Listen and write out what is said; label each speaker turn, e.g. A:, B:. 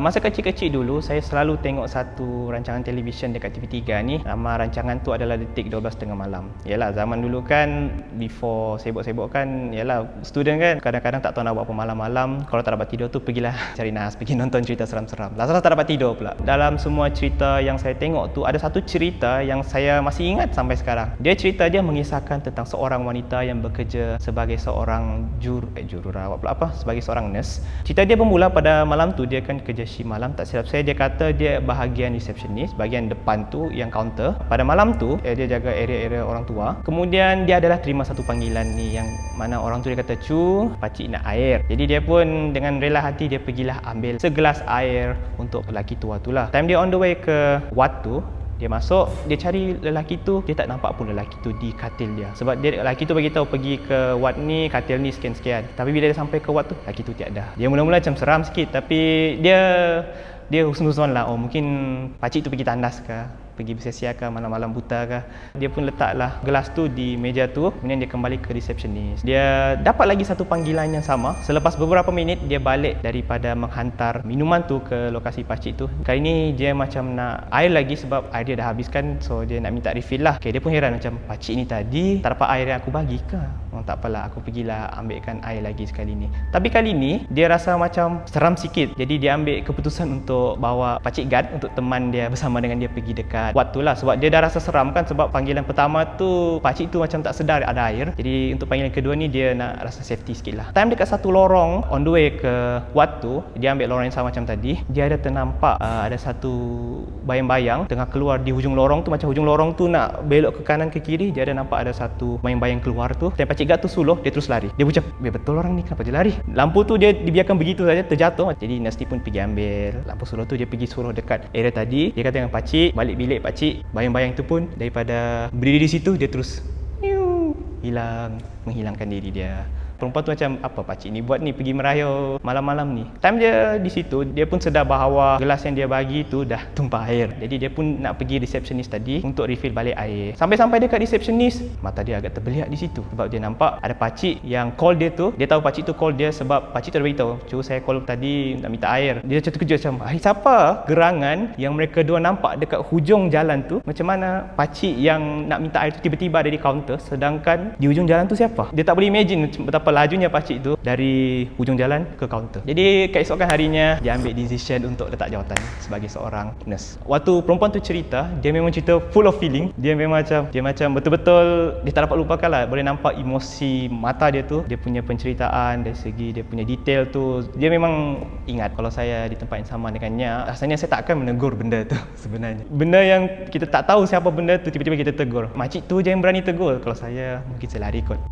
A: Masa kecil-kecil dulu, saya selalu tengok satu rancangan televisyen dekat TV3 ni. Nama rancangan tu adalah Detik 12.30 malam. Yalah, zaman dulu kan, before sibuk-sibuk kan, yalah, student kan, kadang-kadang tak tahu nak buat apa malam-malam. Kalau tak dapat tidur tu, pergilah cari nas, pergi nonton cerita seram-seram. Last-last tak dapat tidur pula. Dalam semua cerita yang saya tengok tu, ada satu cerita yang saya masih ingat sampai sekarang. Dia mengisahkan tentang seorang wanita yang bekerja sebagai seorang jururawat pula apa, sebagai seorang nurse. Cerita dia bermula pada malam tu, dia kan kerja shift malam, tak silap saya dia kata dia bahagian receptionist, bahagian depan tu yang counter. Pada malam tu dia jaga area-area orang tua. Kemudian dia adalah terima satu panggilan ni yang mana orang tu dia kata, "Cu, pakcik nak air." Jadi dia pun dengan rela hati dia pergilah ambil segelas air untuk lelaki tua tu lah. Time dia on the way ke ward tu, dia masuk, dia cari lelaki tu, dia tak nampak pun lelaki tu di katil dia. Sebab dia lelaki tu bagi tahu pergi ke ward ni, katil ni sekian-sekian. Tapi bila dia sampai ke ward tu, lelaki tu tiada. Dia mula-mula macam seram sikit, tapi dia husnuzon lah. Oh, mungkin pakcik tu pergi tandas ke, pergi bersia-sia ke, malam-malam buta ke. Dia pun letaklah gelas tu di meja tu, kemudian dia kembali ke receptionist. Dia dapat lagi satu panggilan yang sama. Selepas beberapa minit, dia balik daripada menghantar minuman tu ke lokasi pakcik tu. Kali ni dia macam nak air lagi sebab air dia dah habiskan, so dia nak minta refill lah. Okay, dia pun heran macam, pakcik ni tadi tak dapat air yang aku bagi ke? Oh, tak apalah, aku pergilah ambilkan air lagi sekali ni. Tapi kali ni dia rasa macam seram sikit. Jadi dia ambil keputusan untuk bawa pakcik guard untuk teman dia bersama dengan dia pergi dekat ward tu lah. Sebab dia dah rasa seram kan, sebab panggilan pertama tu pakcik tu macam tak sedar ada air. Jadi untuk panggilan kedua ni dia nak rasa safety sikit lah. Time dekat satu lorong on the way ke ward tu, dia ambil lorong yang sama macam tadi. Dia ada ternampak ada satu bayang-bayang tengah keluar di hujung lorong tu. Macam hujung lorong tu nak belok ke kanan ke kiri, dia ada nampak ada satu bayang-bayang keluar tu. Dan pakcik guard tu suluh, dia terus lari. Dia ucap, betul orang ni, kenapa dia lari? Lampu tu dia dibiarkan begitu saja, terjatuh. Jadi nurse pun pergi ambil lampu suluh tu, dia pergi suruh dekat area tadi. Dia kata dengan pakcik, balik bilik pakcik. Bayang-bayang tu pun daripada berdiri di situ, dia terus hilang, menghilangkan diri dia. Perempuan tu macam, apa pakcik ni buat ni, pergi merayau malam-malam ni. Time dia di situ, dia pun sedar bahawa gelas yang dia bagi tu dah tumpah air. Jadi dia pun nak pergi receptionist tadi untuk refill balik air. Sampai-sampai dekat receptionist, mata dia agak terbeliak di situ. Sebab dia nampak ada pakcik yang call dia tu. Dia tahu pakcik tu call dia sebab pakcik tu dah beritahu, "Cu, saya call tadi nak minta air." Dia macam terkejut macam, siapa gerangan yang mereka dua nampak dekat hujung jalan tu? Macam mana pakcik yang nak minta air tu tiba-tiba ada di kaunter, sedangkan di hujung jalan tu siapa? Dia tak boleh imagine betapa lajunya pakcik tu dari hujung jalan ke kaunter. Jadi keesokan harinya dia ambil decision untuk letak jawatan sebagai seorang nurse. Waktu perempuan tu cerita, dia memang cerita full of feeling. Dia macam betul-betul dia tak dapat lupakan lah. Boleh nampak emosi mata dia tu, dia punya penceritaan dari segi dia punya detail tu. Dia memang ingat. Kalau saya di tempat yang sama dengannya, rasanya saya tak akan menegur benda tu sebenarnya. Benda yang kita tak tahu siapa benda tu, tiba-tiba kita tegur. Makcik tu je yang berani tegur. Kalau saya, mungkin saya lari kot.